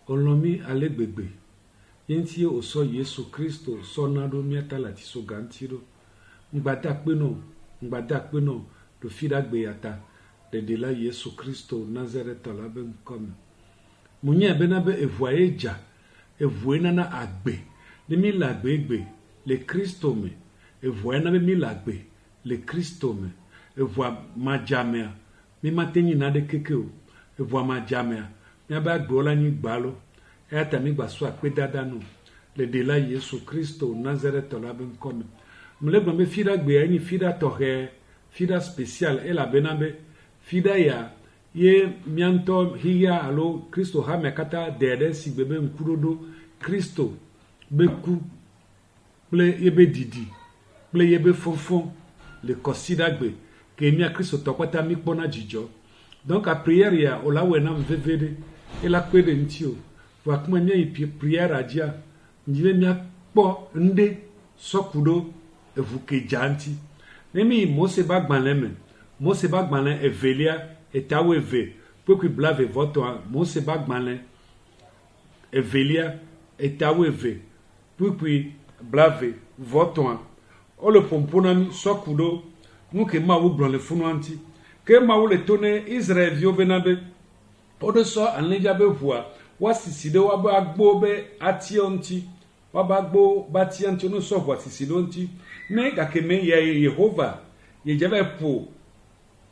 olomi alegbegbe yenti oso Yesu Kristo so nado miata la tiso gantiro ngbada pe no do fida gbe yata de la Yesu Kristo Nazareth la ben comme munye bena be evoyeja evoena na agbe de mi la gbegbe le Kristo me evoena be mi la gbe le Kristo me evoa majamea mi matenyi na de kekeo evoa majamea mi ba gbe ola ni gbalo eta mi gba so ape dada no le de la Yesu Kristo Nazareth la ben comme mle gba me fida gbe ani fida tohe fida special ela benabe fida ya ye mianto hiya alo Kristo ha mekata dede si bebe nkurodo Kristo beku ple yebe didi ple yebe fonfon le kosida gbe ke mi a Kristo tokota mi kpona jijo donc a prière ya ola wena mvevede ela kwede ntio wa kuma nya ipi prière adia njive mi akpo nde sokudo evuke janti nemi Mose bagbanleme Mose bagbanle evelia etawe ve pokui blave voto Mose bagbanle evelia etawe ve pokui blave voto o le pomponami sokudo nuke mawu blonle funuanti ke mawu le tone Israel vio benabe odo so anleja be voa wasiside wa ba gbo be ationti wa ba gbo batianti no so voa sisidonti ne ga keme ya Yehova ye jave po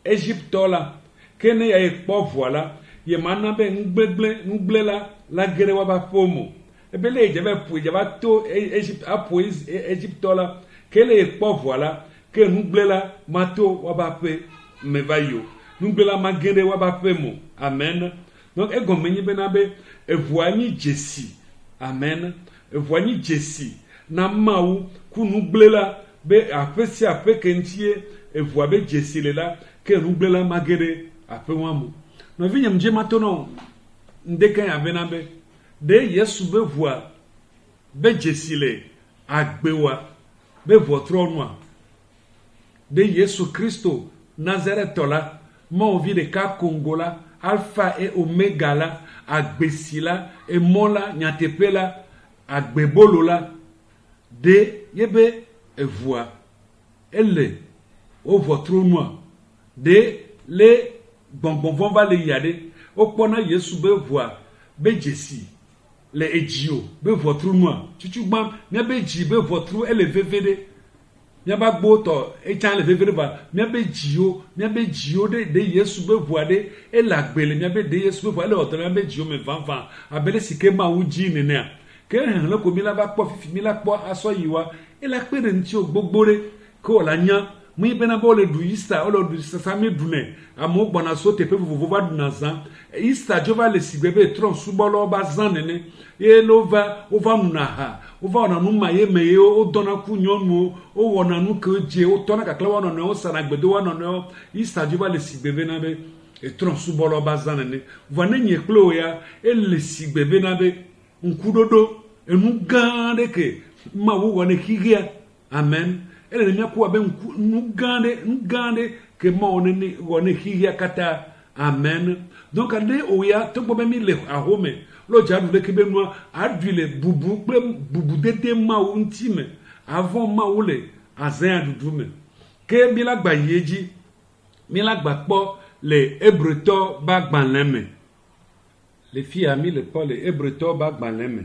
Egypte la kene ya ekpo voila ye manabe ngblela la gere wa ba pomo ebele jave po java to Egypte apo Egypte la kele ekpo voila ke ngblela mato wa ba pe mevayo ngblela magere wa ba pe mo amen donc egomenyi benabe evoani Jesi amen evoani Jesi na mawu kunu gblela be apesi apekentie evoa be Jesi lela ke ngblela magere apewamu no vinyam je matono ndeka ya benabe de Yesu be voa be Jesi le agbewa be votronwa de Yesu Kristo Nazareth la mo vi de ka Kongola alpha et omega la agbesila e mola nyatepela agbebolola de yebe evoa elle o votre nom de le bonbon va le yade o pona Yesu be voa be Jesi le ejio be votre nom chuchugba me be ji be votre elle vevede me ba gbo to e chan le vevede ba me be jio de Yesu be voa de e la gbele me be de Yesu be voa le oto me be jio me vanvan abele sike ma uji nene ke han lo ko mi la ba po fifi mi la po aso yiwa e la pere nti ogbogbore ko la nya mu ibena bo le du Easter o le du sami dune amu gbona so te pe vovo va du nazan Easter jova le sigbebe tron subolo ba zanene e lova ova munaha ova na nu maye meye o dona ku nyonu o wona nu ke je o tona ka klawa no o sana gbedo wa no Easter jova le sigbebe na be e tron subolo ba zanene vana nye klo ya e le sigbebe na be nkudodo enu gande ke ma wo wona higia amen ele mia ko be ngande ke ma wona higia kata amen donc ande oya to bo mi le ahome lo jadu le ke be no adule bubu dede ma wo ntime avant ma wo le azan adudume ke mi la gba yeji mi la gba po le Hebreto ba gbanleme les filles amis le Paul et Hebreto ba gbanleme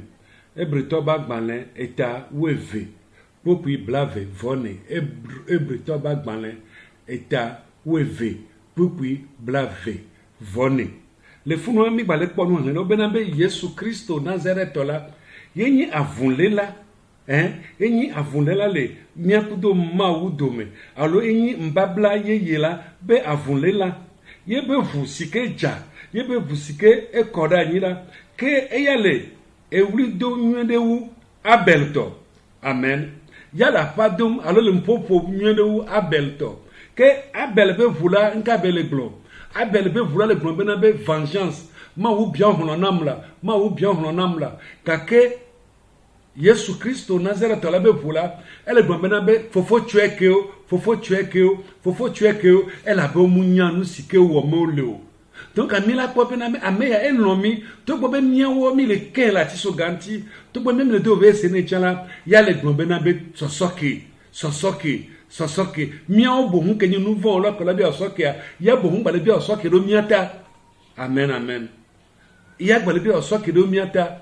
Hebreto ba gbanle eta weve popui blave vone Hebreto ba gbanle eta weve popui blave vone le funu ami ba le ponu no benabe Yesu Kristo Nazareth la yenyi avunlela yenyi avunlela le miakudo maudome alo yenyi mbabla yeyela be avunlela yebe vusike ja yebe vusike ekoda nyira ke eyale ewlido nyedewu abelto amen yala padum alo le mpopo nyedewu abelto ke abel be vula nka bele glo abel be vula le glo bena be vengeance ma wu bien hono namla kake Yesu Kristo Nazareth la be vula ele glo bena be fofo tuekeo ele be munya nu sike wo mo le o Donc a mi la po na me ame ya enomi to gbo be miawo mi le ken la ti so ganti to gbo même le do ve se ne chala ya le gbo be na be sosoke miawo bo hu kenyi nu vo lo ko la bi osoke ya bo hu ba le bi osoke do miata amen ya gbo le bi osoke do miata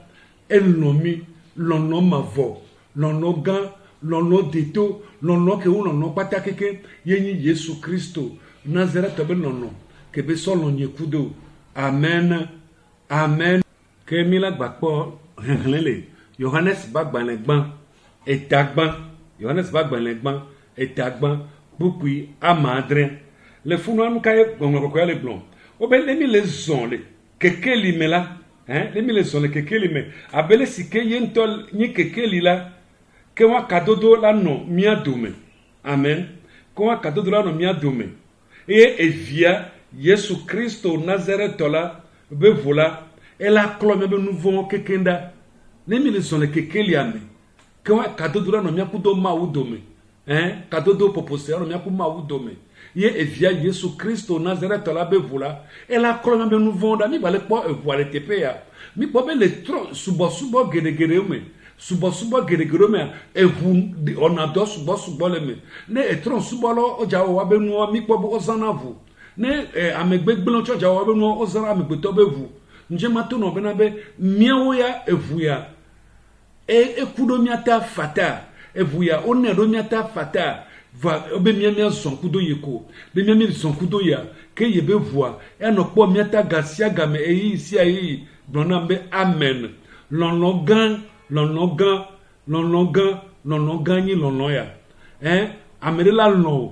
enomi lono mavo lono gan lono deto lono ke lono pata keke yenyi Yesu Kristo Nazareth be lono ke be solo nye kudo amen ke mi la gbapọ henlele Johannes bagbanegban etagban Johannes bagbanegban etagban bukui amadre le funu am kay gongo ko le blon o be le mi le zonle kekeli mela le mi le zonle kekeli me abele sike yentol ni kekeli la ke wa kadodo la no mia dome amen ko wa kadodo la no mia dome e evia Yesu Kristo Nazareth la be vola ela klome be nouveau kekenda ne mi le son le kekeli ame ke wa kadodo la no mia kudo ma udome kadodo popose la no mia ku ma udome ye evia Yesu Kristo Nazareth la be vola ela klome be nouveau da mi bale po voile tepe ya mi po be le tro subo gedegede me subo gedegede me ehu ona do subo le me ne etron subo lo ojawo wa be nu mi po bo ozanavu ne amegbegblon choja wa be no ozara amegbeto be vu nje mato no be na be miawo ya evu ya ekudo miata fata evu ya one do miata fata va be mia zonkudo yeko be mia zonkudo ya ke ye be vua e no po miata gasia game eyi si ayi blona be amen lon gan ni lon ya amere la lon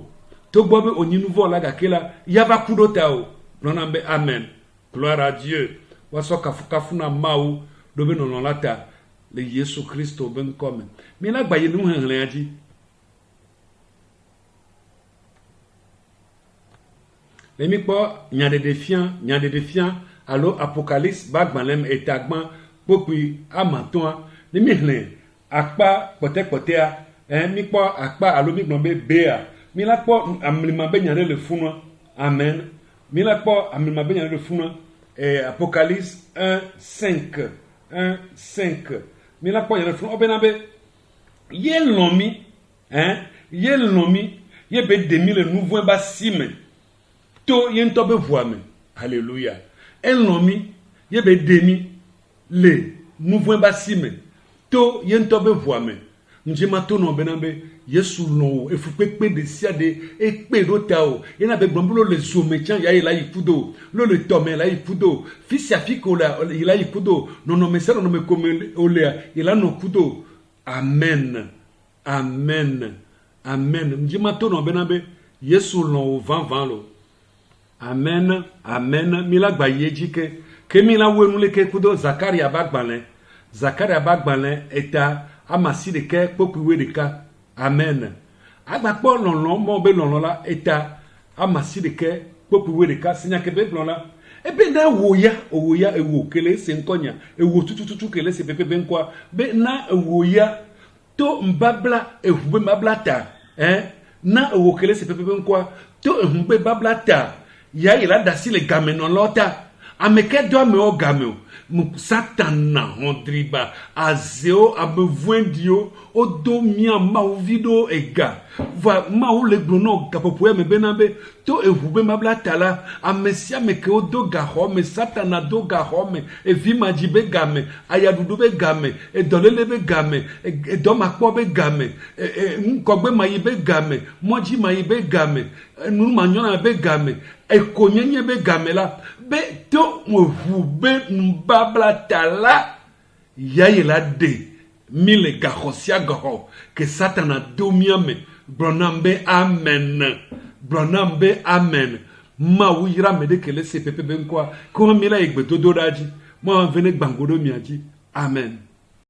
to gbobe oni nouveau la gakela yaba kudota o nonambe amen gloire à Dieu waso kafuna mau do be non lata le Yesu Kristo ben comme mi na gbaye nu hanran aji le mi po nya de defiant allo apocalypse bagbalem etagban popi amaton le mi hlen akpa pote a mi po akpa allo mi gnombe bea mi la po amlima be nyare le funu amen mi la po amlima be nyare le funu Apocalypse 1:5 mi la po nyare funu obenabe ye lomi ye be demi le nouveau ba sime to ye nto be voame alléluia lomi ye be demi le nouveau ba sime to ye nto be voame njema to no benabe Yesu no efupekpe de siade ekpe rotao ina be gbombulo le zomechan ya ila ikudo lo le tome la ikudo fisia fikola ila ikudo no mesero no me come olea ila no kudo amen njima to no benabe Yesu no van lo amen mila gba yejike ke mila wenu le ke kudo Zakaria bagbanle eta amasi de ke pokuwe de ka amen agbakpo lonlon mo be lonlon la eta amasi de ke pokuwe de ka sinya ke be lon la ebe na woya ewo kele se nkonya ewo tututu kele se pepe ben kwa be na woya to mbabla ehube mabla ta na ewo kele se pepe ben kwa to ehube babla ta ya ila dasi le gamen lota ameke do me o gameo Satan hondriba azeo abevoin dio odo mia mauvido ega va maule glono kapopoe me benabe to ehube mabla tala amesia meke odo gahome Satana do gahome evi majibe game ayadudu be game edolele be game edomakpo be game nkogbe mayibe game moji mayibe game nu manyona be game ekonyenye be game la be to mohube mbabla tala yayela de mile gahosia gaho que Satana domiame bronambe amen ma wira mede kele se pepe ben kwa ko mila egbe to dodaji mo vene gbangodo miaji amen.